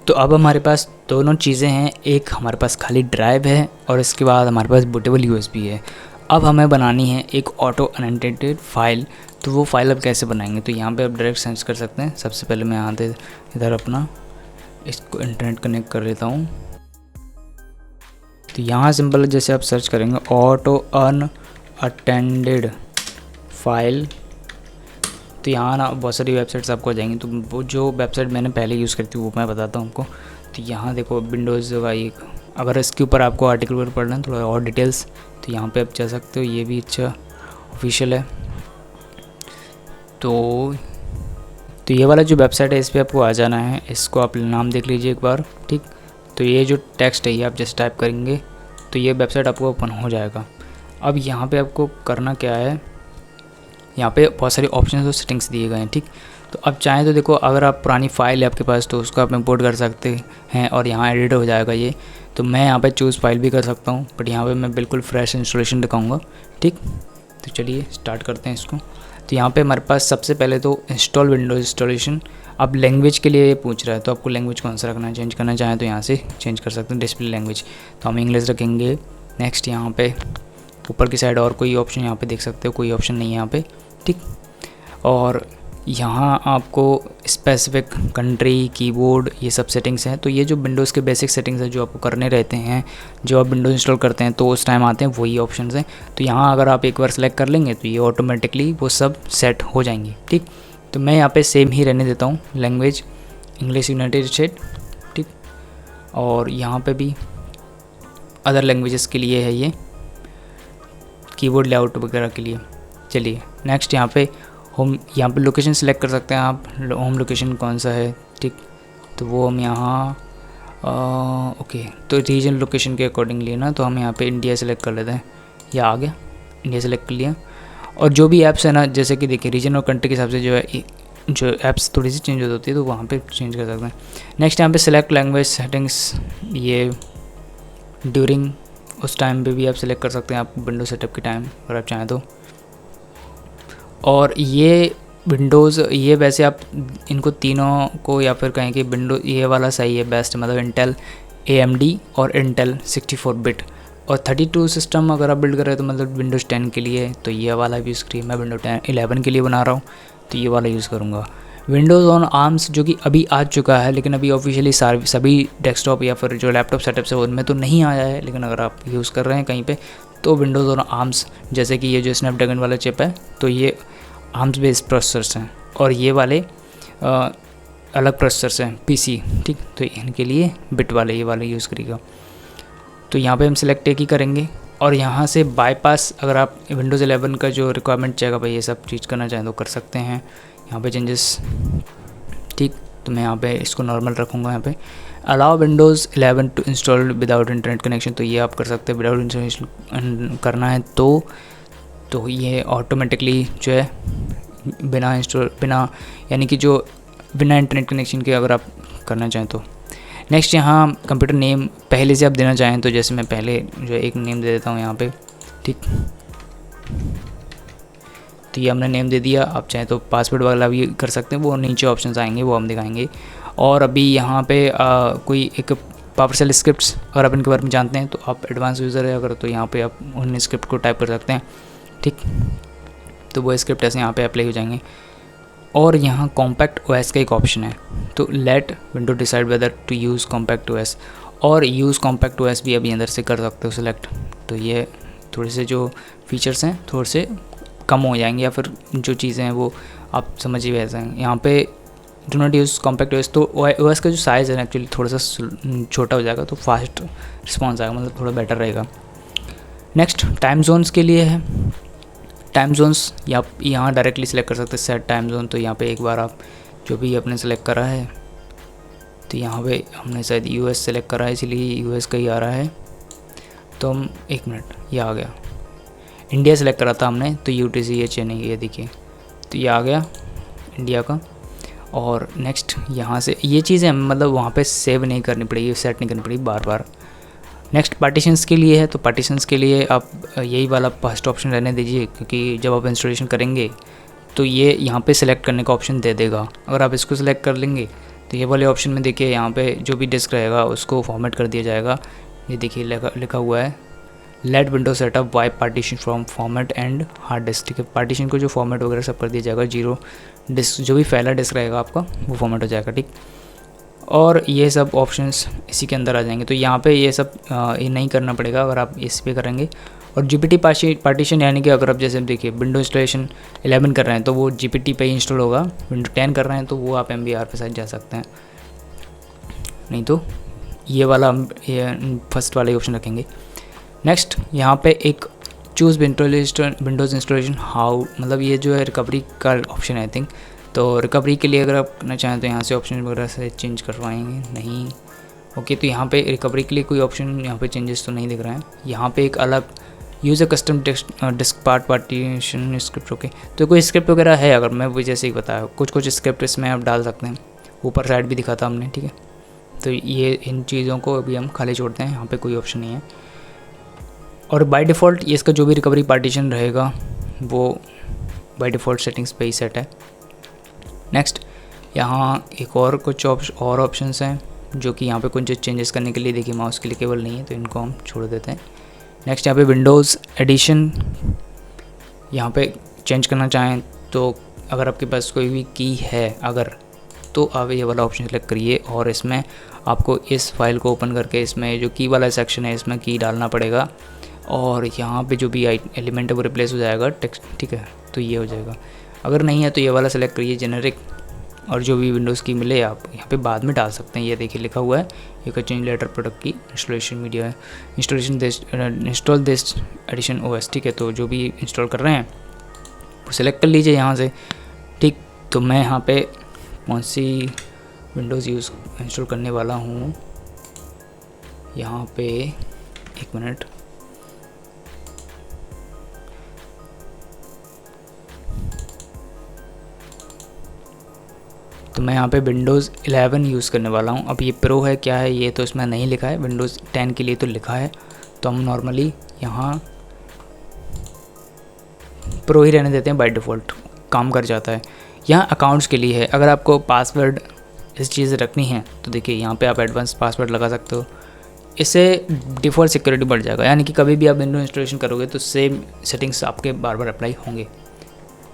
तो अब हमारे पास दोनों चीज़ें हैं, एक हमारे पास खाली ड्राइव है और इसके बाद हमारे पास बूटेबल यूएसबी है। अब हमें बनानी है एक ऑटो अनडेंटेड फाइल। तो वो फाइल अब कैसे बनाएंगे, तो यहाँ पे आप डायरेक्ट सर्च कर सकते हैं। सबसे पहले मैं यहाँ से इधर अपना इसको इंटरनेट कनेक्ट कर लेता हूँ। तो यहाँ सिंपल जैसे आप सर्च करेंगे ऑटो अनअटेंडेड फाइल, तो यहाँ ना बहुत सारी वेबसाइट्स आपको आ जाएंगी। तो वो जो वेबसाइट मैंने पहले यूज़ करी थी वो मैं बताता हूँ आपको। तो यहाँ देखो विंडोज़ का एक, अगर इसके ऊपर आपको आर्टिकल पर पढ़ना है थोड़ा और डिटेल्स, तो यहाँ पे आप जा सकते हो। ये भी अच्छा ऑफिशियल है। तो ये वाला जो वेबसाइट है इस पर आपको आ जाना है। इसको आप नाम देख लीजिए एक बार, ठीक। तो ये जो टेक्स्ट है ये आप जस्ट टाइप करेंगे तो ये वेबसाइट आपको ओपन हो जाएगा। अब यहाँ पे आपको करना क्या है, यहाँ पे बहुत सारे ऑप्शंस और सेटिंग्स दिए गए हैं, ठीक। तो अब चाहें तो देखो, अगर आप पुरानी फाइल है आपके पास तो उसको आप इंपोर्ट कर सकते हैं और यहाँ एडिट हो जाएगा ये। तो मैं यहाँ पे चूज़ फाइल भी कर सकता हूँ, बट यहाँ पे मैं बिल्कुल फ्रेश इंस्टॉलेशन दिखाऊंगा, ठीक। तो चलिए स्टार्ट करते हैं इसको। तो यहाँ पे हमारे पास सबसे पहले तो इंस्टॉल विंडोज़ इंस्टॉलेशन। अब लैंग्वेज के लिए ये पूछ रहा है, तो आपको लैंग्वेज कौन सा रखना है, चेंज करना चाहें तो यहाँ से चेंज कर सकते हैं डिस्प्ले लैंग्वेज। तो हम इंग्लिश रखेंगे। नेक्स्ट यहाँ पे ऊपर की साइड और कोई ऑप्शन यहाँ पे देख सकते हो, कोई ऑप्शन नहीं है यहाँ पे, ठीक। और यहाँ आपको स्पेसिफिक कंट्री, कीबोर्ड, ये सब सेटिंग्स हैं। तो ये जो विंडोज़ के बेसिक सेटिंग्स हैं जो आपको करने रहते हैं, जो आप विंडोज़ इंस्टॉल करते हैं तो उस टाइम आते हैं, वही ऑप्शंस हैं। तो यहाँ अगर आप एक बार सेलेक्ट कर लेंगे तो ये ऑटोमेटिकली वो सब सेट हो जाएंगी, ठीक। तो मैं यहाँ पे सेम ही रहने देता हूँ, लैंग्वेज इंग्लिश यूनाइटेड स्टेट, ठीक। और यहाँ पे भी अदर लैंग्वेजेस के लिए है ये, कीबोर्ड लेआउट वगैरह के लिए। चलिए नेक्स्ट यहाँ पे होम, यहाँ पे लोकेशन सेलेक्ट कर सकते हैं आप, होम लोकेशन कौन सा है, ठीक। तो वो हम यहाँ ओके, तो रीजन लोकेशन के अकॉर्डिंगली ना, तो हम यहाँ पे इंडिया सेलेक्ट कर लेते हैं। ये आ गया, इंडिया सेलेक्ट कर लिया। और जो भी ऐप्स है ना, जैसे कि देखिए रीजन और कंट्री के हिसाब से जो है जो ऐप्स थोड़ी सी चेंज होती है, तो वहाँ पे चेंज कर सकते हैं। नेक्स्ट यहाँ पे सेलेक्ट लैंग्वेज सेटिंग्स, ये ड्यूरिंग उस टाइम पे भी आप सेलेक्ट कर सकते हैं, आप विंडो सेटअप के टाइम अगर आप चाहें तो। और ये विंडोज़, ये वैसे आप इनको तीनों को या फिर कहें कि विंडो ये वाला सही है, बेस्ट, मतलब इंटेल AMD और इंटेल 64 बिट और 32 सिस्टम अगर आप बिल्ड कर रहे हो तो मतलब विंडोज़ 10 के लिए तो ये वाला भी यूज़ करिए। मैं विंडो 11 के लिए बना रहा हूँ तो ये वाला यूज़ करूँगा। विंडोज़ ऑन आर्म्स जो कि अभी आ चुका है, लेकिन अभी ऑफिशियली सभी डेस्कटॉप या फिर जो लैपटॉप सेटअप्स है उनमें तो नहीं आया है, लेकिन अगर आप यूज़ कर रहे हैं कहीं पे तो विंडोज़ ऑन आर्म्स, जैसे कि ये जो स्नैपड्रैगन वाला चिप है तो ये आर्म्स बेस्ड प्रोसेसर्स हैं और ये वाले अलग प्रोसेसर्स हैं PC, ठीक। तो इनके लिए बिट वाले ये वाले यूज़ करिएगा। तो यहाँ पे हम सिलेक्ट एक ही करेंगे और यहाँ से बाईपास, अगर आप विंडोज़ 11 का जो रिक्वायरमेंट चाहिए भाई ये सब चीज़ करना चाहें तो कर सकते हैं। यहाँ पे चेंजेस, ठीक। तो मैं यहाँ पे इसको नॉर्मल रखूँगा। यहाँ पे allow Windows 11 to install without internet connection, तो ये आप कर सकते हैं। विदाउट इंस्टॉलेशन करना है तो ये ऑटोमेटिकली जो है बिना यानी कि जो बिना इंटरनेट कनेक्शन के अगर आप करना चाहें तो। नेक्स्ट यहाँ कंप्यूटर नेम पहले से आप देना चाहें तो, जैसे मैं पहले जो एक नेम दे देता हूँ यहाँ पे, ठीक। तो ये हमने नेम दे दिया। आप चाहें तो पासवर्ड वाला भी कर सकते हैं, वो नीचे ऑप्शंस आएंगे वो हम दिखाएंगे। और अभी यहाँ पे कोई एक पावरशेल स्क्रिप्ट्स अगर आप इनके बारे में जानते हैं तो आप एडवांस यूज़र है अगर, तो यहाँ पे आप उन स्क्रिप्ट को टाइप कर सकते हैं, ठीक। तो वो स्क्रिप्ट ऐसे यहाँ पे अप्लाई हो जाएंगे। और यहाँ कॉम्पैक्ट OS का एक ऑप्शन है, तो let window decide whether to use compact OS, और यूज़ कॉम्पैक्ट OS भी अभी अंदर से कर सकते हो सिलेक्ट। तो ये थोड़े से जो फीचर्स हैं थोड़े से कम हो जाएंगे या फिर जो चीज़ें हैं वो आप समझिए वैसे हैं। यहाँ पे do not use compact OS, तो OS का जो साइज़ है एक्चुअली थोड़ा सा छोटा हो जाएगा तो फास्ट रिस्पॉन्स आएगा, मतलब थोड़ा बेटर रहेगा। नेक्स्ट टाइम जोन्स के लिए है, टाइम जोन्स या यहाँ डायरेक्टली सेलेक्ट कर सकते हैं सेट टाइम जोन। तो यहाँ पे एक बार आप जो भी आपने सेलेक्ट करा है, तो यहाँ पे हमने शायद US सेलेक्ट करा है इसलिए US का ही आ रहा है। तो हम एक मिनट, ये आ गया। इंडिया सेलेक्ट करा था हमने तो UTC ये चेन्नई, ये देखिए तो ये आ गया इंडिया का। और नेक्स्ट यहाँ से ये चीज़ें मतलब वहाँ पे सेव नहीं करनी पड़ेगी, सेट नहीं करनी पड़ेगी बार बार। नेक्स्ट पार्टीशंस के लिए है, तो पार्टीशंस के लिए आप यही वाला फर्स्ट ऑप्शन रहने दीजिए, क्योंकि जब आप इंस्टॉलेशन करेंगे तो ये यहाँ पे सेलेक्ट करने का ऑप्शन दे देगा। अगर आप इसको सेलेक्ट कर लेंगे तो ये वाले ऑप्शन में देखिए यहाँ पे जो भी डिस्क रहेगा उसको फॉर्मेट कर दिया जाएगा। ये देखिए लिखा हुआ है let window setup wipe partition from format and hard disk. ठीक है, पार्टीशन को जो फॉर्मेट वगैरह सब कर दिया जाएगा, 0 डिस्क जो भी फैला डिस्क रहेगा आपका वो फॉर्मेट हो जाएगा। ठीक, और ये सब ऑप्शंस इसी के अंदर आ जाएंगे। तो यहाँ पे ये सब ये नहीं करना पड़ेगा अगर आप इस पे करेंगे। और जीपीटी पार्टीशन यानी कि अगर आप जैसे देखिए विंडो इंस्टॉलेशन 11 कर रहे हैं तो वो जीपीटी पे ही इंस्टॉल होगा, विंडो 10 कर रहे हैं तो वो आप MBR पे साथ जा सकते हैं, नहीं तो ये वाला ये फर्स्ट वाला ही ऑप्शन रखेंगे। नेक्स्ट यहाँ पे एक चूज़ विंडोज़ इंस्टॉलेशन हाउ, मतलब ये जो है रिकवरी का ऑप्शन है आई थिंक। तो रिकवरी के लिए अगर आप करना चाहें तो यहाँ से ऑप्शन वगैरह से चेंज करवाएंगे, नहीं ओके। तो यहाँ पे रिकवरी के लिए कोई ऑप्शन यहाँ पे चेंजेस तो नहीं दिख रहा है। यहाँ पे एक अलग user custom disk partition script, okay. तो कोई स्क्रिप्ट वगैरह है, अगर मैं वो जैसे ही बताया कुछ स्क्रिप्ट इसमें आप डाल सकते हैं, ऊपर साइड भी दिखा था हमने, ठीक है। तो ये इन चीज़ों को अभी हम खाली छोड़ते हैं, यहाँ पे कोई ऑप्शन नहीं है। और बाय डिफ़ॉल्ट ये इसका जो भी रिकवरी पार्टीशन रहेगा वो बाय डिफ़ॉल्ट सेटिंग्स पे ही सेट है। नेक्स्ट यहाँ एक और कुछ और ऑप्शंस हैं जो कि यहाँ पे कुछ चेंजेस करने के लिए देखिए माउस क्लिकेबल नहीं है, तो इनको हम छोड़ देते हैं। नेक्स्ट यहाँ पे विंडोज़ एडिशन, यहाँ पे चेंज करना चाहें तो अगर आपके पास कोई भी की है अगर, तो आप ये वाला ऑप्शन सेलेक्ट करिए और इसमें आपको इस फाइल को ओपन करके इसमें जो की वाला सेक्शन है इसमें की डालना पड़ेगा और यहाँ पे जो भी एलिमेंट है वो रिप्लेस हो जाएगा टेक्स्ट, ठीक है। तो ये हो जाएगा। अगर नहीं है तो ये वाला सेलेक्ट करिए जेनेरिक, और जो भी विंडोज़ की मिले आप यहाँ पे बाद में डाल सकते हैं। ये देखिए लिखा हुआ है एक चेंज लेटर प्रोडक्ट की इंस्टॉलेशन मीडिया है, इंस्टॉल दिस एडिशन OS, ठीक है। तो जो भी इंस्टॉल कर रहे हैं वो सिलेक्ट कर लीजिए यहाँ से, ठीक। तो मैं यहाँ पे कौन सी विंडोज़ इंस्टॉल करने वाला हूँ, यहाँ पे एक मिनट, तो मैं यहाँ पे विंडोज़ 11 यूज़ करने वाला हूँ। अब ये प्रो है क्या है ये तो इसमें नहीं लिखा है, विंडोज़ 10 के लिए तो लिखा है, तो हम नॉर्मली यहाँ प्रो ही रहने देते हैं, बाय डिफ़ॉल्ट काम कर जाता है। यहाँ अकाउंट्स के लिए है, अगर आपको पासवर्ड इस चीज़ रखनी है तो देखिए यहाँ पे आप एडवांस पासवर्ड लगा सकते हो, इससे डिफ़ॉल्ट सिक्योरिटी बढ़ जाएगा, यानी कि कभी भी आप विंडो इंस्टॉलेशन करोगे तो सेम सेटिंग्स आपके बार बार अप्लाई होंगे।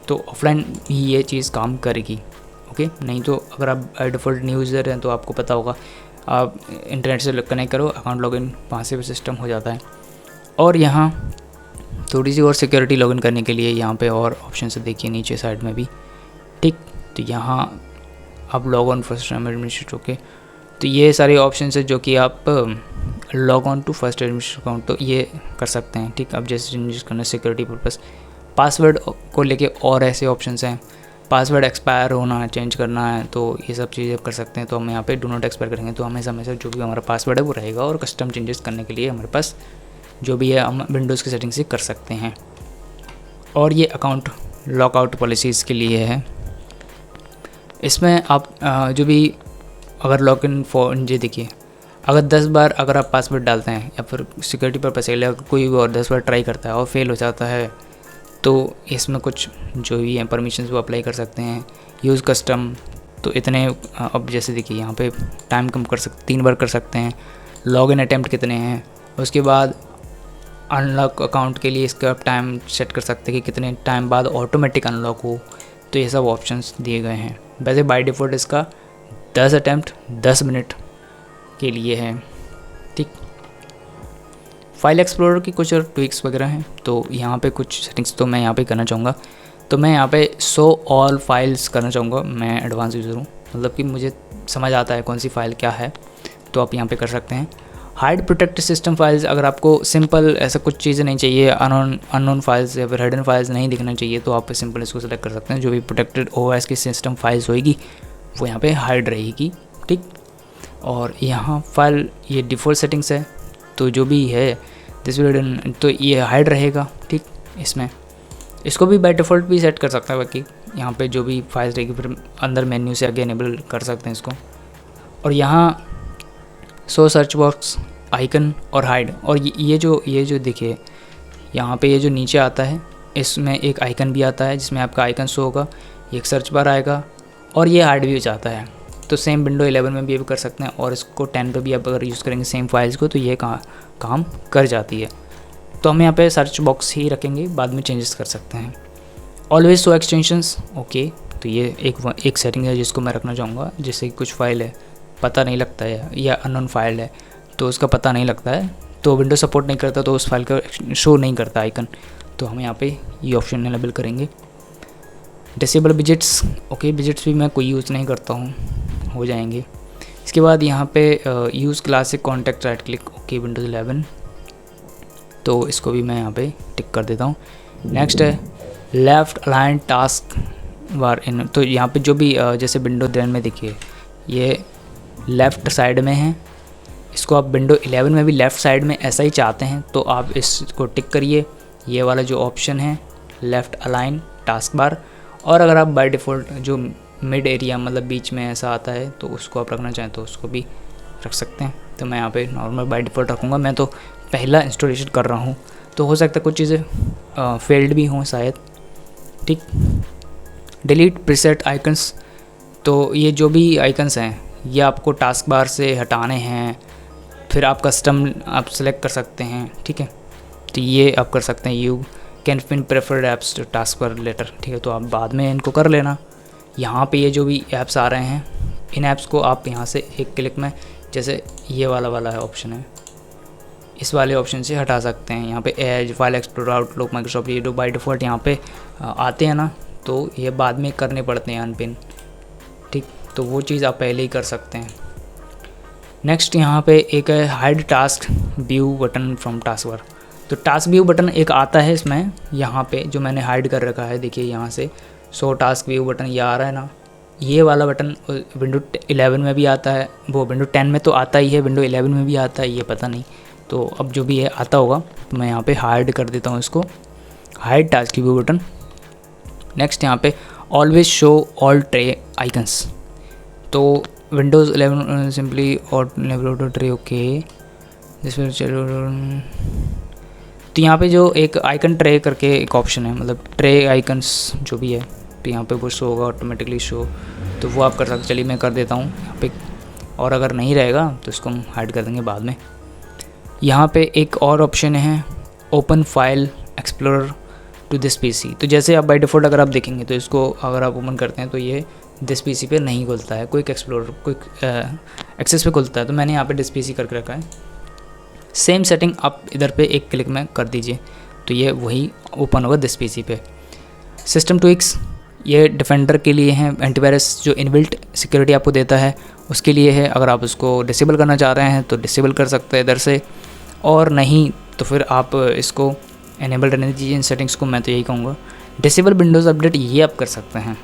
तो ऑफलाइन ही ये चीज़ काम करेगी, ओके। नहीं तो अगर आप बाय डिफ़ॉल्ट न्यू यूज़र हैं तो आपको पता होगा, आप इंटरनेट से कनेक्ट करो, अकाउंट लॉगिन वहाँ से भी सिस्टम हो जाता है। और यहाँ थोड़ी सी और सिक्योरिटी लॉगिन करने के लिए यहाँ पे और ऑप्शन से देखिए नीचे साइड में भी, ठीक। तो यहाँ आप log on first time administrator, okay. तो ये सारे ऑप्शन है जो कि आप log on to first administrator account तो ये कर सकते हैं, ठीक। अब जैसे यूज़ करना सिक्योरिटी पर्पस, पासवर्ड को लेके और ऐसे ऑप्शंस हैं, पासवर्ड एक्सपायर होना है, चेंज करना है, तो ये सब चीज़ें कर सकते हैं। तो हम यहाँ पे डू नॉट एक्सपायर करेंगे तो हमेशा जो भी हमारा पासवर्ड है वो रहेगा, और कस्टम चेंजेस करने के लिए हमारे पास जो भी है हम विंडोज़ की सेटिंग से कर सकते हैं। और ये अकाउंट लॉकआउट पॉलिसीज़ के लिए है, इसमें आप जो भी अगर लॉग इन फॉर ये देखिए, अगर 10 बार अगर आप पासवर्ड डालते हैं या फिर सिक्योरिटी पर्पस के लिए अगर कोई और 10 बार ट्राई करता है और फेल हो जाता है तो इसमें कुछ जो भी है परमिशंस वो अप्लाई कर सकते हैं। यूज़ कस्टम तो इतने, अब जैसे देखिए यहाँ पे टाइम कम कर सकते, 3 बार कर सकते हैं। लॉगिन अटैम्प्ट कितने हैं, उसके बाद अनलॉक अकाउंट के लिए इसका आप टाइम सेट कर सकते हैं कि कितने टाइम बाद ऑटोमेटिक अनलॉक हो, तो ये सब ऑप्शंस दिए गए हैं। वैसे बाय डिफ़ॉल्ट इसका 10 अटैम्प्ट 10 मिनट के लिए है, ठीक। फाइल एक्सप्लोरर की कुछ और ट्विक्स वगैरह हैं, तो यहाँ पे कुछ सेटिंग्स तो मैं यहाँ पे करना चाहूँगा। तो मैं यहाँ पे शो ऑल फाइल्स करना चाहूँगा, मैं एडवांस यूज़र हूँ, मतलब कि मुझे समझ आता है कौन सी फ़ाइल क्या है, तो आप यहाँ पे कर सकते हैं। हाइड प्रोटेक्ट सिस्टम फाइल्स, अगर आपको सिंपल ऐसा कुछ चीज़ें नहीं चाहिए, अननोन फाइल्स या फिर हिडन फाइल्स नहीं दिखना चाहिए, तो आप सिंपल इसको सेलेक्ट कर सकते हैं। जो भी प्रोटेक्टेड OS की सिस्टम फाइल्स होएगी वो यहाँ पे हाइड रहेगी, ठीक। और यहाँ फाइल ये डिफ़ॉल्ट सेटिंग्स है, तो जो भी है दिस विल तो ये हाइड रहेगा, ठीक। इसमें इसको भी बाय डिफ़ॉल्ट भी सेट कर सकता है, बाकी यहाँ पे जो भी फाइल्स रहेगी फिर अंदर मेन्यू से आगे इनेबल कर सकते हैं इसको। और यहाँ शो सर्च बॉक्स आइकन और हाइड, और ये जो देखिए यहाँ पे ये जो नीचे आता है इसमें एक आइकन भी आता है जिसमें आपका आइकन शो होगा, एक सर्च बार आएगा और ये हाइड भी हो जाता है। तो सेम विंडो 11 में भी कर सकते हैं, और इसको 10 पे भी आप अगर यूज़ करेंगे सेम फाइल्स को तो ये काम कर जाती है। तो हम यहाँ पे सर्च बॉक्स ही रखेंगे, बाद में चेंजेस कर सकते हैं। ऑलवेज शो एक्सटेंशंस, ओके, तो ये एक सेटिंग है जिसको मैं रखना चाहूँगा। जैसे कुछ फाइल है पता नहीं लगता है या अननोन फाइल है तो उसका पता नहीं लगता है, तो विंडो सपोर्ट नहीं करता तो उस फाइल का शो नहीं करता आइकन, तो हम यहाँ पे ये ऑप्शन इनेबल करेंगे। डिसेबल विजेट्स, ओके, विजेट्स भी मैं कोई यूज़ नहीं करता हूँ, हो जाएंगे। इसके बाद यहाँ पे use classic contact, right click, okay, Windows 11, तो इसको भी मैं यहाँ पे टिक कर देता हूँ। नेक्स्ट है लेफ़्ट अलाइन टास्क बार इन, तो यहाँ पे जो भी जैसे विंडो 10 में देखिए ये लेफ़्ट साइड में है, इसको आप विंडो 11 में भी लेफ़्ट साइड में ऐसा ही चाहते हैं तो आप इसको टिक करिए, ये वाला जो ऑप्शन है लेफ़्ट अलाइन टास्क बार। और अगर आप बाय डिफ़ॉल्ट जो मिड एरिया मतलब बीच में ऐसा आता है तो उसको आप रखना चाहें तो उसको भी रख सकते हैं। तो मैं यहाँ पे नॉर्मल बाय डिफ़ॉल्ट रखूँगा, मैं तो पहला इंस्टॉलेशन कर रहा हूँ तो हो सकता है कुछ चीज़ें फेल्ड भी हों शायद, ठीक। डिलीट प्रीसेट आइकन्स, तो ये जो भी आइकन्स हैं ये आपको टास्क बार से हटाने हैं, फिर आप कस्टम आप सेलेक्ट कर सकते हैं, ठीक है। तो ये आप कर सकते हैं, you can pin preferred apps to taskbar later, ठीक है, तो आप बाद में इनको कर लेना। यहाँ पे ये जो भी ऐप्स आ रहे हैं इन ऐप्स को आप यहाँ से एक क्लिक में, जैसे ये वाला है ऑप्शन है, इस वाले ऑप्शन से हटा सकते हैं। यहाँ पे Edge, file explorer, Outlook, Microsoft, ये जो बाय डिफ़ॉल्ट यहाँ पे आते हैं ना तो ये बाद में करने पड़ते हैं अनपिन, ठीक, तो वो चीज़ आप पहले ही कर सकते हैं। नेक्स्ट यहाँ पे एक है hide task view button from task bar, तो टास्क व्यू बटन एक आता है इसमें, यहाँ पे जो मैंने हाइड कर रखा है, देखिए यहाँ से शो टास्क व्यू बटन ये आ रहा है ना, ये वाला बटन विंडो 11 में भी आता है, वो विंडो 10 में तो आता ही है, विंडो 11 में भी आता है, ये पता नहीं, तो अब जो भी है आता होगा, तो मैं यहाँ पे हाइड कर देता हूँ इसको, hide task view button. Next यहाँ पे always show all tray icons, तो विंडोज़ 11 सिंपली और ट्रे, ओके, जिसमें चलो, तो यहाँ पे जो एक आइकन ट्रे करके एक ऑप्शन है, मतलब ट्रे आइकन्स जो भी है, तो यहाँ पे वो शो होगा ऑटोमेटिकली शो, तो वो आप कर सकते। चलिए मैं कर देता हूँ यहाँ पे, और अगर नहीं रहेगा तो इसको हम हाइड कर देंगे बाद में। यहाँ पे एक और ऑप्शन है open file explorer to this PC, तो जैसे आप बाय डिफ़ॉल्ट अगर आप देखेंगे तो इसको अगर आप ओपन करते हैं तो ये दिस पीसी पे नहीं खुलता है, क्विक एक्सप्लोरर क्विक एक्सेस पे खुलता है, तो मैंने यहाँ पे दिस पीसी करके रखा है। सेम सेटिंग आप इधर पे एक क्लिक में कर दीजिए तो ये वही ओपन होगा दिस पीसी पे। सिस्टम ट्विक्स, ये डिफेंडर के लिए है, एंटीवायरस जो इनबिल्ट सिक्योरिटी आपको देता है उसके लिए है, अगर आप उसको डिसेबल करना चाह रहे हैं तो डिसेबल कर सकते हैं इधर से, और नहीं तो फिर आप इसको एनेबल रहने दीजिए इन सेटिंग्स को, मैं तो यही कहूँगा। डिसेबल विंडोज़ अपडेट ये आप कर सकते हैं,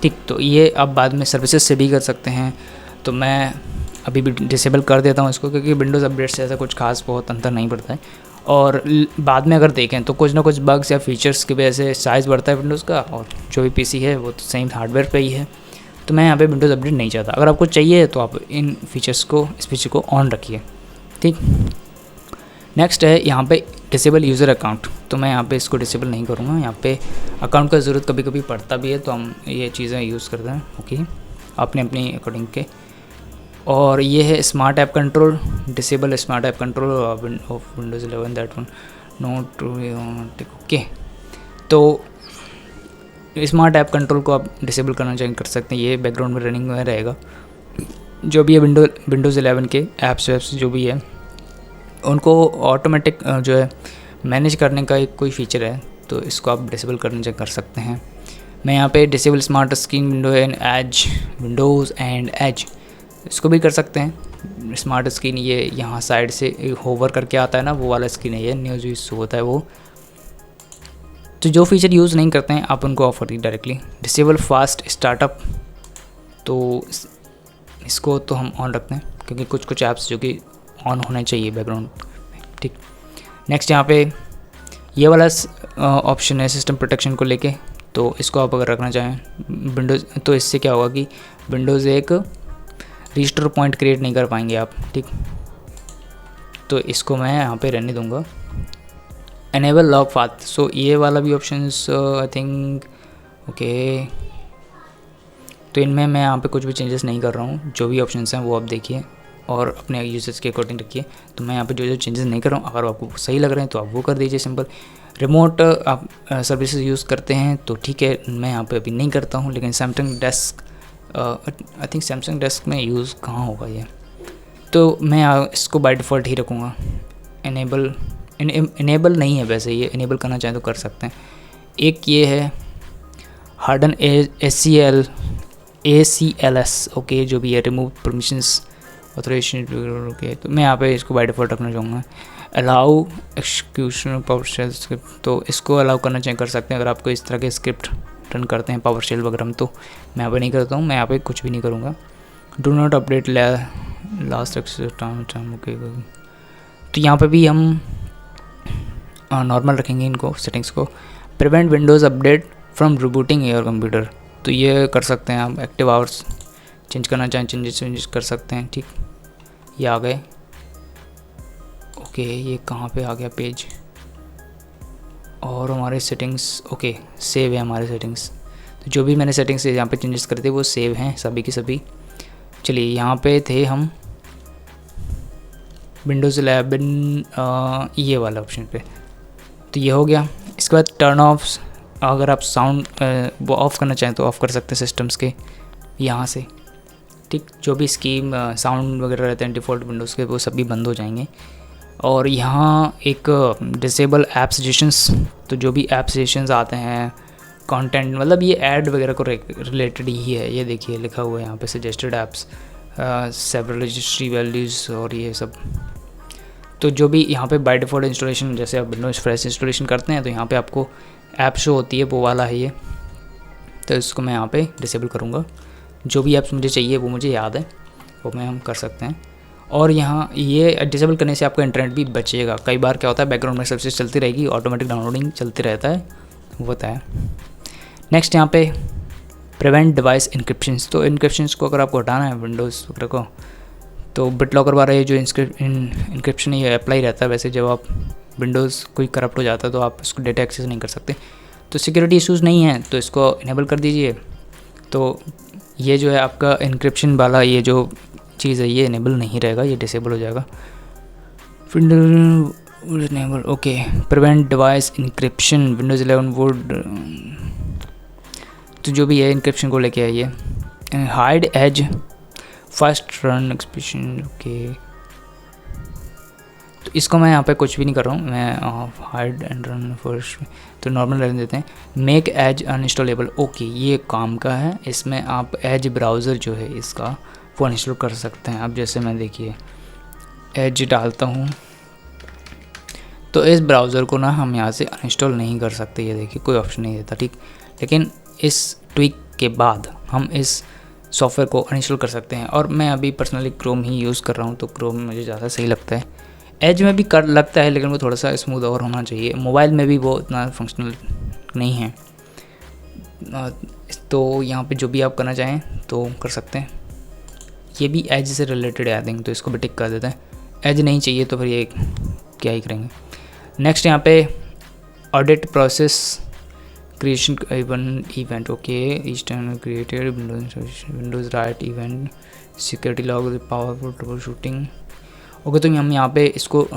ठीक, तो ये आप बाद में सर्विसेज से भी कर सकते हैं, तो मैं अभी भी डिसेबल कर देता हूँ इसको, क्योंकि विंडोज़ अपडेट से ऐसा कुछ खास बहुत अंतर नहीं पड़ता है, और बाद में अगर देखें तो कुछ ना कुछ बग्स या फीचर्स की वजह से साइज़ बढ़ता है विंडोज़ का, और जो भी पीसी है वो तो सेम हार्डवेयर पे ही है, तो मैं यहाँ पे विंडोज़ अपडेट नहीं चाहता। अगर आपको चाहिए तो आप इन फीचर्स को, इस फीचर को ऑन रखिए, ठीक। नेक्स्ट है यहाँ पे डिसेबल यूज़र अकाउंट, तो मैं यहाँ पे इसको डिसेबल नहीं करूँगा, यहाँ पे अकाउंट का ज़रूरत कभी कभी पड़ता भी है तो हम ये चीज़ें यूज़ करते हैं, ओके, अपने अपनी अकॉर्डिंग के। और ये है smart app control, disable smart app control of Windows 11 that one note, okay, तो स्मार्ट ऐप कंट्रोल को आप डिसेबल करना चाहिए कर सकते हैं, ये बैकग्राउंड में रनिंग में रहेगा। जो भी है विंडोज़ 11 के ऐप्स जो भी है उनको ऑटोमेटिक जो है मैनेज करने का एक कोई फीचर है, तो इसको आप डिसेबल करने कर सकते हैं। मैं यहाँ पे disable smart screen window and Edge, Windows and Edge, इसको भी कर सकते हैं। स्मार्ट स्क्रीन ये यहाँ साइड से होवर करके आता है ना, वो वाला स्क्रीन है, ये न्यूज़ यूज़ होता है वो, तो जो फीचर यूज़ नहीं करते हैं आप उनको ऑफर दी डायरेक्टली। डिसेबल फास्ट स्टार्टअप, तो इसको तो हम ऑन रखते हैं क्योंकि कुछ ऐप्स जो कि ऑन होने चाहिए बैकग्राउंड में, ठीक। नेक्स्ट यहाँ पे ये वाला ऑप्शन है सिस्टम प्रोटेक्शन को लेके, तो इसको आप अगर रखना चाहें विंडोज़, तो इससे क्या होगा कि विंडोज़ एक रजिस्टर पॉइंट क्रिएट नहीं कर पाएंगे आप, ठीक, तो इसको मैं यहाँ पे रहने दूँगा। एनेबल लॉग पाथ, सो ये वाला भी ऑप्शन आई थिंक, ओके, तो इनमें मैं यहाँ पे कुछ भी चेंजेस नहीं कर रहा हूँ, जो भी ऑप्शंस हैं वो आप देखिए और अपने यूजर्स के अकॉर्डिंग रखिए। तो मैं यहाँ पे जो चेंजेस नहीं कर रहा हूँ, अगर आपको सही लग रहे हैं तो आप वो कर दीजिए सिंपल। रिमोट आप सर्विसेज यूज़ करते हैं तो ठीक है, मैं यहाँ पे अभी नहीं करता हूँ। लेकिन Samsung desk, I think Samsung desk में यूज़ कहाँ होगा ये, तो मैं इसको बाय डिफ़ॉल्ट ही रखूँगा। इनेबल नहीं है वैसे, ये इनेबल करना चाहें तो कर सकते हैं। एक ये है हार्डन ACLS, ओके, जो भी है रिमूव परमिशंस ऑथराइजेशन, ओके। तो मैं यहाँ पे इसको बाय डिफ़ॉल्ट रखना चाहूँगा। Allow execution PowerShell script, तो इसको अलाउ करना चाहिए, कर सकते हैं अगर आपको इस तरह के स्क्रिप्ट रन करते हैं पावर शेल वगैरह में। तो मैं यहाँ पे नहीं करता हूँ, मैं यहाँ पे कुछ भी नहीं करूँगा। Do not update last time, okay. तो यहाँ पे भी हम नॉर्मल रखेंगे इनको सेटिंग्स को। Prevent Windows update from rebooting your computer, तो ये कर सकते हैं आप। एक्टिव आवर्स चेंज करना चाहें, चेंजेस कर सकते हैं, ठीक। ये आ गए, ओके। ये कहाँ पे आ गया पेज, और हमारे सेटिंग्स, ओके, सेव है हमारे सेटिंग्स। तो जो भी मैंने सेटिंग्स यहाँ पे चेंजेस करे थे वो सेव हैं सभी के सभी। चलिए यहाँ पे थे हम विंडोज़ 11 ये वाला ऑप्शन पे, तो ये हो गया। इसके बाद टर्न ऑफ, अगर आप साउंड वो ऑफ़ करना चाहें तो ऑफ़ कर सकते हैं सिस्टम्स के यहाँ से, ठीक। जो भी स्कीम साउंड वगैरह रहते हैं डिफ़ॉल्ट विंडोज़ के, वो सभी बंद हो जाएंगे। और यहाँ एक डिसेबल ऐप सजेशंस, तो जो भी ऐप सजेशंस आते हैं कंटेंट, मतलब ये ऐड वगैरह को रिलेटेड ही है। ये देखिए लिखा हुआ है यहाँ पे suggested apps, several registry values और ये सब। तो जो भी यहाँ पे बाय डिफ़ॉल्ट इंस्टॉलेशन, जैसे आप विंडोज़ फ्रेश इंस्टॉलेशन करते हैं तो यहाँ पे आपको ऐप शो होती है, वो वाला है ये। तो इसको मैं यहाँ पे डिसेबल करूँगा। जो भी ऐप्स मुझे चाहिए वो मुझे याद है, वो मैं हम कर सकते हैं। और यहाँ ये डिसेबल करने से आपका इंटरनेट भी बचेगा। कई बार क्या होता है बैकग्राउंड में सब चीज़ चलती रहेगी, ऑटोमेटिक डाउनलोडिंग चलते रहता है, वो होता है। नेक्स्ट यहाँ पे प्रिवेंट डिवाइस इनक्रिप्शंस, तो इनक्रिप्शंस को अगर आपको हटाना है विंडोज़ वगैरह को, तो बिटलॉकर वाला ये जो इनक्रिप्शन ये अप्लाई रहता है। वैसे जब आप विंडोज़ कोई करप्ट हो जाता है तो आप उसको डेटा एक्सेस नहीं कर सकते, तो सिक्योरिटी इशूज़ नहीं है तो इसको इनेबल कर दीजिए। तो ये जो है आपका इनक्रिप्शन वाला ये जो चीज़ है ये इनेबल नहीं रहेगा, ये डिसेबल हो जाएगा। Enable, okay. Prevent device encryption Windows 11 would, तो जो भी है इनक्रिप्शन को लेके आइए। Hide Edge first run expression, okay. तो इसको मैं यहाँ पे कुछ भी नहीं कर रहा हूँ, मैं हाइड एंड रन फर्स्ट, तो नॉर्मल रहने देते हैं। मेक एज अनइंस्टॉलेबल, ओके, ये काम का है। इसमें आप एज ब्राउज़र जो है इसका वो अनइंस्टॉल कर सकते हैं। अब जैसे मैं देखिए एज डालता हूँ तो इस ब्राउज़र को ना हम यहाँ से अनइंस्टॉल नहीं कर सकते, ये देखिए कोई ऑप्शन नहीं देता, ठीक। लेकिन इस ट्विक के बाद हम इस सॉफ्टवेयर को अनइंस्टॉल कर सकते हैं। और मैं अभी पर्सनली क्रोम ही यूज़ कर रहा हूँ, तो क्रोम मुझे ज़्यादा सही लगता है। एज में भी कर लगता है लेकिन वो थोड़ा सा स्मूथ और होना चाहिए। मोबाइल में भी वो इतना फंक्शनल नहीं है। तो यहाँ पे जो भी आप करना चाहें तो कर सकते हैं। ये भी एज से रिलेटेड है आई थिंक, तो इसको भी टिक कर देते हैं। एज नहीं चाहिए तो फिर ये क्या ही करेंगे। नेक्स्ट यहाँ पे audit process creation event, okay. Each time created Windows right event security log powerful trouble shooting, okay. तो हम यहाँ पे इसको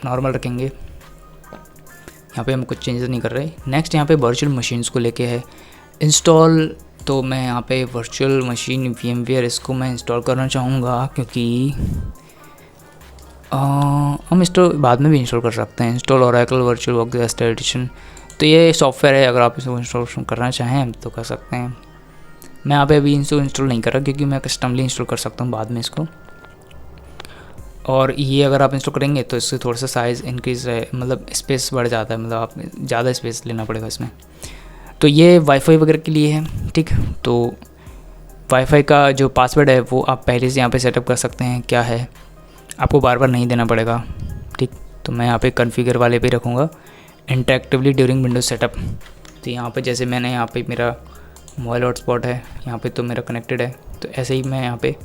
नॉर्मल रखेंगे, यहाँ पे हम कुछ चेंजेस नहीं कर रहे। नेक्स्ट यहाँ पे वर्चुअल मशीन्स को लेके है इंस्टॉल, तो मैं यहाँ पे वर्चुअल मशीन VMware इसको मैं इंस्टॉल करना चाहूँगा, क्योंकि हम इंस्टॉल बाद में भी इंस्टॉल कर सकते हैं। Install Oracle virtual workspace edition, तो ये सॉफ्टवेयर है, अगर आप इसको इंस्टॉल करना चाहें तो कर सकते हैं। मैं यहाँ पे अभी इसको इंस्टॉल नहीं कर रहा क्योंकि मैं कस्टमली इंस्टॉल कर सकता हूँ बाद में इसको। और ये अगर आप इंस्टॉल करेंगे तो इससे थोड़ा सा साइज़ इंक्रीज़ है, मतलब स्पेस बढ़ जाता है, मतलब आप ज़्यादा स्पेस लेना पड़ेगा इसमें। तो ये वाईफाई वगैरह के लिए है, ठीक। तो वाईफाई का जो पासवर्ड है वो आप पहले से यहाँ पे सेटअप कर सकते हैं, क्या है आपको बार बार नहीं देना पड़ेगा, ठीक। तो मैं यहाँ पे कॉन्फ़िगर वाले पे रखूँगा इंटरेक्टिवली ड्यूरिंग विंडोज सेटअप। तो यहाँ पे जैसे मैंने यहाँ पे मेरा मोबाइल हॉटस्पॉट है, यहाँ पे तो मेरा कनेक्टेड है, तो ऐसे ही मैं यहाँ पे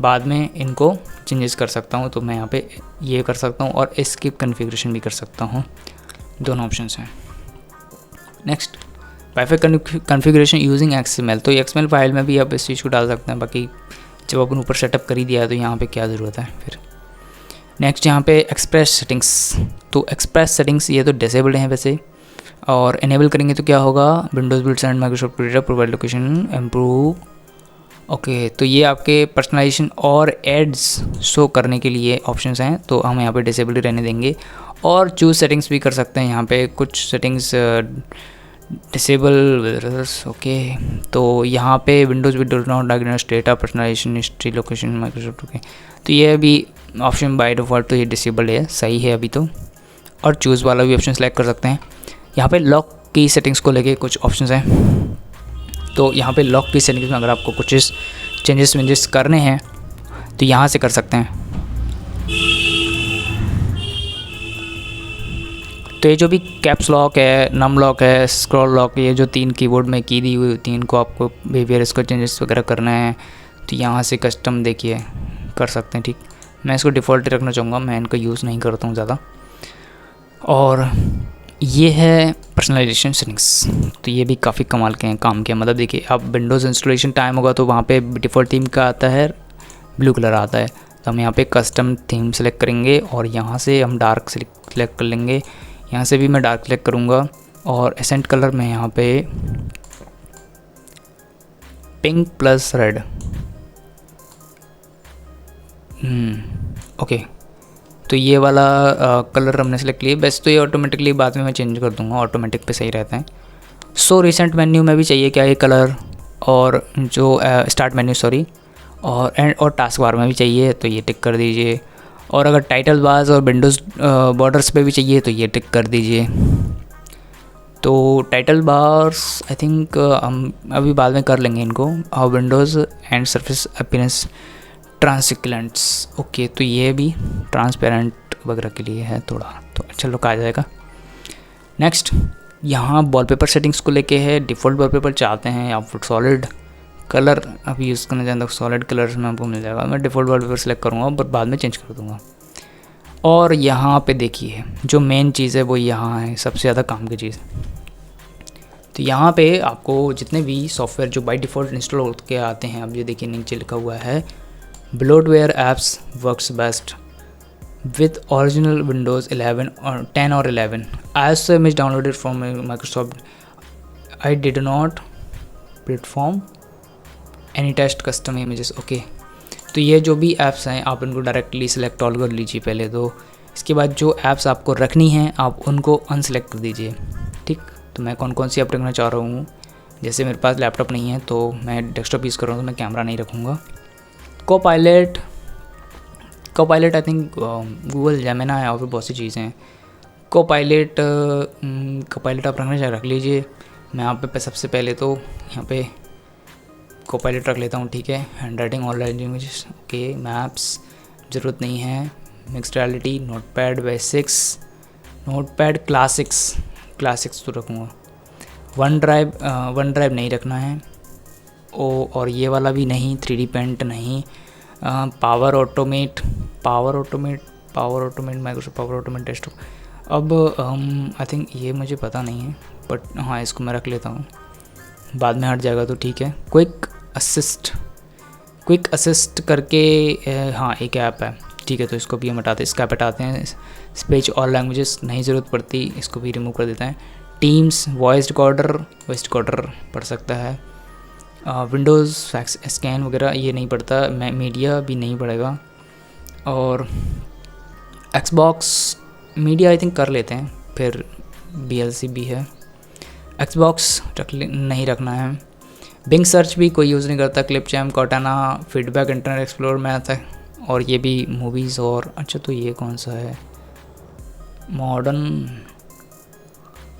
बाद में इनको चेंजेस कर सकता हूँ। तो मैं यहाँ पे ये कर सकता हूँ और इसकी कॉन्फ़िगरेशन भी कर सकता हूँ, दोनों ऑप्शंस हैं। Next wifi configuration using XML, तो XML फाइल में भी आप इस चीज़ को डाल सकते हैं। बाकी जब अपन ऊपर सेटअप कर ही दिया है तो यहाँ पे क्या ज़रूरत है फिर। नेक्स्ट यहाँ पे एक्सप्रेस सेटिंग्स, तो एक्सप्रेस सेटिंग्स ये तो डिसेबल्ड हैं वैसे, और इनेबल करेंगे तो क्या होगा, Windows build and Microsoft editor provide location improve. Okay, तो ये आपके पर्सनलाइजेशन और एड्स शो करने के लिए ऑप्शंस हैं, तो हम यहाँ पे डिसेबल ही रहने देंगे। और चूज़ सेटिंग्स भी कर सकते हैं, यहाँ पे कुछ सेटिंग्स डिसेबल। ओके, तो यहाँ पे विंडोज़ भी do not diagnose data personalization history location Microsoft. Okay, तो ये भी ऑप्शन बाय डिफ़ॉल्ट तो ये डिसेबल है, सही है अभी तो। और चूज़ वाला भी ऑप्शन सेलेक्ट कर सकते हैं। यहाँ पे लॉक की सेटिंग्स को लेके कुछ ऑप्शंस हैं, तो यहाँ पे लॉक की सेटिंग्स में अगर आपको कुछ चेंजेस करने हैं तो यहाँ से कर सकते हैं। तो ये जो भी कैप्स लॉक है, नम लॉक है, स्क्रॉल लॉक, ये जो 3 कीबोर्ड में की दी हुई होती हैं, इनको आपको बिहेवियर इसको चेंजेस वगैरह करना है तो यहाँ से कस्टम देखिए कर सकते हैं। ठीक, मैं इसको डिफ़ॉल्ट रखना चाहूँगा, मैं इनको यूज़ नहीं करता हूँ ज़्यादा। और ये है पर्सनलाइजेशन सेटिंग्स, तो ये भी काफ़ी कमाल के हैं, काम के। मतलब देखिए, अब विंडोज़ इंस्टॉलेशन टाइम होगा तो वहाँ पे डिफ़ॉल्ट थीम का आता है ब्लू कलर आता है, तो हम यहाँ पे कस्टम थीम सेलेक्ट करेंगे और यहाँ से हम डार्क सेलेक्ट कर लेंगे। यहाँ से भी मैं डार्क सेलेक्ट करूँगा और एसेंट कलर में यहाँ पे पिंक प्लस रेड। ओके, तो ये वाला कलर हमने सेलेक्ट लिया। बेस्ट तो ये ऑटोमेटिकली बाद में मैं चेंज कर दूंगा, ऑटोमेटिक पे सही रहता है। सो रिसेंट मेन्यू में भी चाहिए क्या ये कलर, और जो स्टार्ट मेन्यू सॉरी, और टास्क बार में भी चाहिए तो ये टिक कर दीजिए। और अगर टाइटल बार्स और विंडोज़ बॉर्डर्स पे भी चाहिए तो ये टिक कर दीजिए। तो टाइटल बार्स आई थिंक हम अभी बाद में कर लेंगे इनको। और windows and surface appearance transparents, okay, तो ये भी ट्रांसपेरेंट वगैरह के लिए है थोड़ा, तो अच्छा लुक आ जाएगा। नेक्स्ट यहाँ वॉलपेपर सेटिंग्स को लेके है। डिफ़ॉल्ट वॉलपेपर चाहते हैं आप सॉलिड कलर अभी यूज़ करना चाहता हूँ, सॉलिड कलर्स में आपको मिल जाएगा। मैं डिफ़ॉल्ट वॉलपेपर सेलेक्ट करूँगा बट बाद में चेंज कर दूँगा। और यहाँ पे देखिए जो मेन चीज़ है वो यहाँ है, सबसे ज़्यादा काम की चीज़। तो यहाँ पे आपको जितने भी सॉफ्टवेयर जो बाय डिफ़ॉल्ट इंस्टॉल होकर आते हैं, अब ये देखिए नीचे लिखा हुआ है bloatware apps works best with original Windows 11 or 10 or 11. As the image downloaded from Microsoft, I did not perform any test custom images. Okay, तो ये जो भी ऐप्स हैं आप इनको डायरेक्टली सिलेक्ट ऑल कर लीजिए पहले तो। इसके बाद जो ऐप्स आपको रखनी हैं आप उनको अनसेलेक्ट कर दीजिए। ठीक, तो मैं कौन कौन सी ऐप रखना चाह रहा हूँ, जैसे मेरे पास लैपटॉप नहीं है तो मैं डेस्कटॉप यूज़ कर रहा हूँ तो मैं कैमरा नहीं रखूँगा। Copilot I think Google Gemini और फिर बहुत सी चीज़ें हैं। कोपायलट आप रख लीजिए। मैं यहाँ पे सबसे पहले तो यहाँ पे कोपायलट रख लेता हूँ। ठीक है, hand writing online languages, okay, maps ज़रूरत नहीं है। Mixed reality, notepad basics, notepad classics तो रखूँगा। वन ड्राइव नहीं रखना है। और ये वाला भी नहीं, 3D पेंट नहीं। Power automate Microsoft power automate desktop. अब आई थिंक ये मुझे पता नहीं है बट हाँ इसको मैं रख लेता हूँ, बाद में हट जाएगा तो ठीक है। क्विक असिस्ट करके हाँ एक ऐप है, ठीक है, तो इसको भी हम इसका हटाते हैं। स्पीच और लैंग्वेजेस नहीं ज़रूरत पड़ती, इसको भी रिमूव कर देते हैं। टीम्स वॉइस रिकॉर्डर पढ़ सकता है। विंडोज़ फैक्स स्कैन वगैरह ये नहीं पड़ता, मीडिया भी नहीं पड़ेगा। और एक्सबॉक्स मीडिया आई थिंक कर लेते हैं, फिर VLC भी है। एक्सबॉक्स नहीं रखना है। बिंग सर्च भी कोई यूज़ नहीं करता। क्लिपचैम, कॉर्टाना, फीडबैक, इंटरनेट एक्सप्लोरर में आता है। और ये भी मूवीज़ और अच्छा, तो ये कौन सा है, मॉडर्न,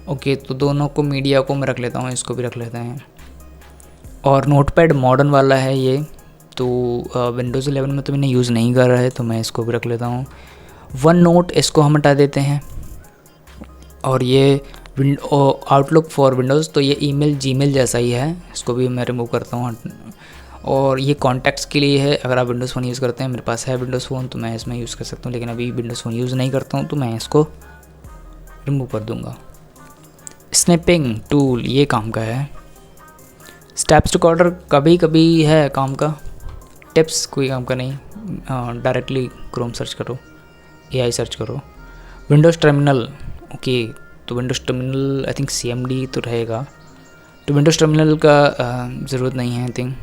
ओके, तो दोनों को मीडिया को मैं रख लेता हूँ, इसको भी रख लेते हैं। और नोटपैड मॉडर्न वाला है ये, तो विंडोज़ 11 में तो मैंने यूज़ नहीं कर रहा है तो मैं इसको भी रख लेता हूँ। वन नोट इसको हम हटा देते हैं। और ये आउटलुक फॉर विंडोज़, तो ये ईमेल जीमेल जैसा ही है, इसको भी मैं रिमूव करता हूँ। और ये कॉन्टैक्ट्स के लिए है, अगर आप विंडोज़ फ़ोन यूज़ करते हैं, मेरे पास है विंडोज़ फ़ोन तो मैं इसमें यूज़ कर सकता हूँ, लेकिन अभी विंडोज़ फ़ोन यूज़ नहीं करता हूँ तो मैं इसको रिमूव कर दूँगा। स्नैपिंग टूल ये काम का है। स्टेप्स रिकॉर्डर कभी कभी है काम का, टिप्स कोई काम का नहीं। डायरेक्टली क्रोम सर्च करो, AI सर्च करो। विंडोज़ टर्मिनल, ओके, तो Windows terminal I think CMD तो रहेगा, तो विंडोज़ टर्मिनल का ज़रूरत नहीं है आई थिंक।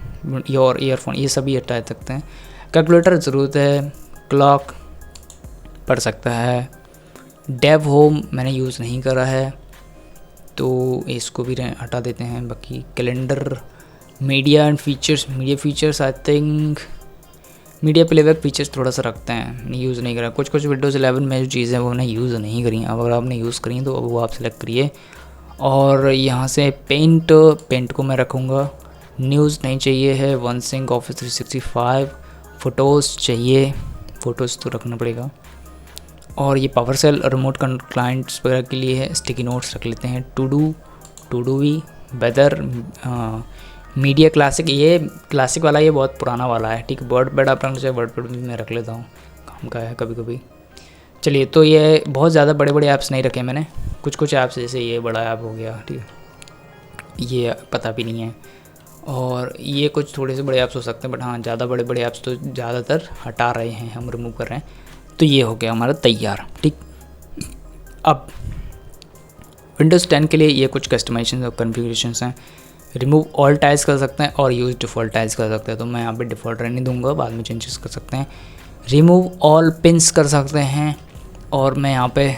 ईयरफोन ये सभी हटा सकते हैं। कैलकुलेटर ज़रूरत है, क्लॉक पढ़ सकता है। डेव होम मैंने यूज़ नहीं करा है तो इसको भी हटा देते हैं। बाकी calendar, media and features, media features I think media playback features थोड़ा सा रखते हैं, यूज़ नहीं करा। कुछ विंडोज़ 11 में जो चीज़ें वो मैंने यूज़ नहीं करी। अब अगर आपने यूज़ करी तो वो आप सेलेक्ट करिए। और यहाँ से पेंट को मैं रखूँगा। न्यूज़ नहीं चाहिए है। One sync office 365। फ़ोटोज़ चाहिए, फ़ोटोज़ तो रखना पड़ेगा। और ये पावर सेल रिमोट क्लाइंट्स वगैरह के लिए है। स्टिकी नोट्स रख लेते हैं। टू डू भी, वेदर, मीडिया क्लासिक, ये क्लासिक वाला ये बहुत पुराना वाला है, ठीक है। वर्डपैड आप रखना चाहिए, वर्डपैड भी मैं रख लेता हूँ, काम का है कभी कभी। चलिए, तो ये बहुत ज़्यादा बड़े बड़े ऐप्स नहीं रखे मैंने, कुछ ऐप्स जैसे ये बड़ा ऐप हो गया, ठीक है, ये पता भी नहीं है। और ये कुछ थोड़े से बड़े ऐप्स हो सकते हैं, बट हाँ ज़्यादा बड़े ऐप्स तो ज़्यादातर हटा रहे हैं, हम रिमूव कर रहे हैं। तो ये हो गया हमारा तैयार, ठीक। अब विंडोज़ 10 के लिए ये कुछ कस्टमाइजेशन और कन्फिगरेशंस हैं। रिमूव ऑल टाइल्स कर सकते हैं और यूज़ डिफ़ॉल्ट टाइल्स कर सकते हैं, तो मैं यहाँ पे डिफ़ॉल्ट रहने दूंगा, बाद में चेंजेस कर सकते हैं। रिमूव ऑल पिन्स कर सकते हैं और मैं यहाँ पे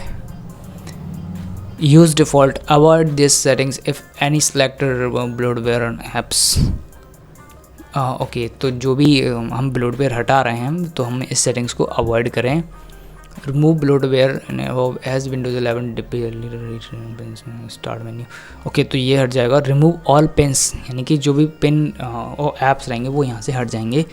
use default, avoid this settings if any selected bloatware apps. Okay, तो जो भी हम ब्लोटवेयर हटा रहे हैं तो हम इस सेटिंग्स को अवॉइड करें। Remove bloatware Edge Windows 11 start menu. Okay, तो ये हट जाएगा। रिमूव ऑल पिन्स, यानी कि जो भी पिन और ऐप्स रहेंगे वो यहाँ से हट जाएंगे।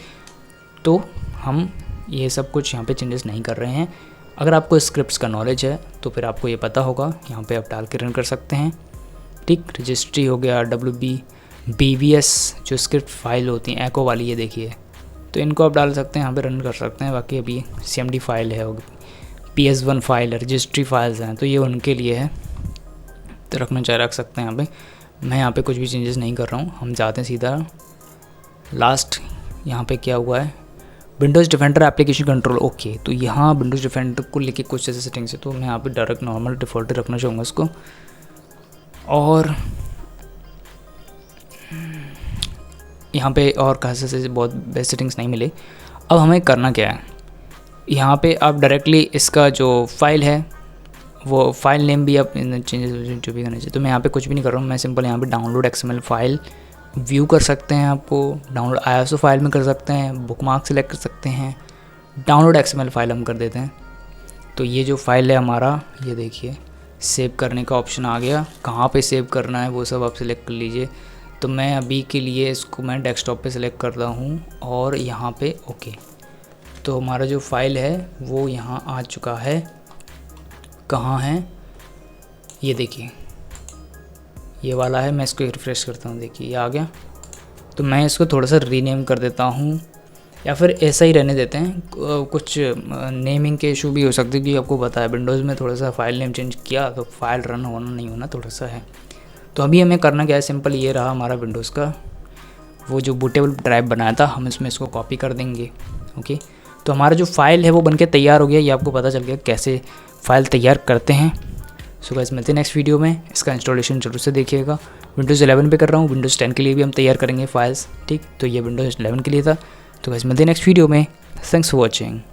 तो हम ये सब कुछ यहाँ पे चेंजेस नहीं कर रहे हैं। अगर आपको स्क्रिप्ट्स का नॉलेज है तो फिर आपको ये पता होगा, यहाँ पे आप डाल के रन कर सकते हैं, ठीक। रजिस्ट्री हो गया, WB, BVS जो स्क्रिप्ट फाइल होती हैं एको वाली, ये देखिए, तो इनको आप डाल सकते हैं, यहाँ पे रन कर सकते हैं। बाकी अभी CMD फाइल है, PS1 फाइल है, रजिस्ट्री फाइल्स हैं, तो ये उनके लिए है, तो रखना चाहे रख सकते हैं यहाँ पे। मैं यहाँ पे कुछ भी चेंजेस नहीं कर रहा हूँ, हम जाते हैं सीधा लास्ट। यहाँ पे क्या हुआ है, Windows defender application control. Okay, तो यहाँ विंडोज़ डिफेंडर को लेके कुछ ऐसे सेटिंग्स है, तो मैं यहाँ पे डायरेक्ट नॉर्मल डिफ़ॉल्ट रखना चाहूँगा इसको। और यहाँ पे और खास से बहुत बेस्ट सेटिंग्स नहीं मिले। अब हमें करना क्या है, यहाँ पे आप डायरेक्टली इसका जो फाइल है वो फाइल नेम भी आप चेंजेस जो भी करना चाहिए, तो मैं यहाँ पे कुछ भी नहीं कर रहा हूँ। मैं सिंपल यहाँ पे डाउनलोड XML फाइल व्यू कर सकते हैं, आपको डाउनलोड ISO फाइल में कर सकते हैं, बुकमार्क सेलेक्ट कर सकते हैं, डाउनलोड XML फाइल हम कर देते हैं। तो ये जो फाइल है हमारा, ये देखिए, सेव करने का ऑप्शन आ गया। कहाँ पे सेव करना है वो सब आप सिलेक्ट कर लीजिए। तो मैं अभी के लिए इसको मैं डेस्कटॉप पे सिलेक्ट करता हूँ और यहाँ पे ओके। तो हमारा जो फाइल है वो यहाँ आ चुका है। कहाँ है ये देखिए, ये वाला है। मैं इसको रिफ्रेश करता हूँ, देखिए ये आ गया। तो मैं इसको थोड़ा सा रीनेम कर देता हूँ, या फिर ऐसा ही रहने देते हैं। कुछ नेमिंग के इशू भी हो सकते हैं, कि आपको पता है विंडोज़ में थोड़ा सा फाइल नेम चेंज किया तो फाइल रन होना नहीं होना थोड़ा सा है। तो अभी हमें करना क्या है, सिंपल ये रहा हमारा विंडोज़ का वो जो बूटेबल ड्राइव बनाया था, हम इसमें इसको कॉपी कर देंगे। ओके, तो हमारा जो फाइल है वो बनके तैयार हो गया। ये आपको पता चल गया कैसे फ़ाइल तैयार करते हैं। सो गाइस, मिलते हैं नेक्स्ट वीडियो में। इसका इंस्टॉलेशन जरूर से देखिएगा। विंडोज़ 11 पे कर रहा हूँ, विंडोज़ 10 के लिए भी हम तैयार करेंगे फाइल्स, ठीक। तो ये विंडोज़ 11 के लिए था। तो गाइस, मिलते हैं नेक्स्ट वीडियो में। Thanks for watching.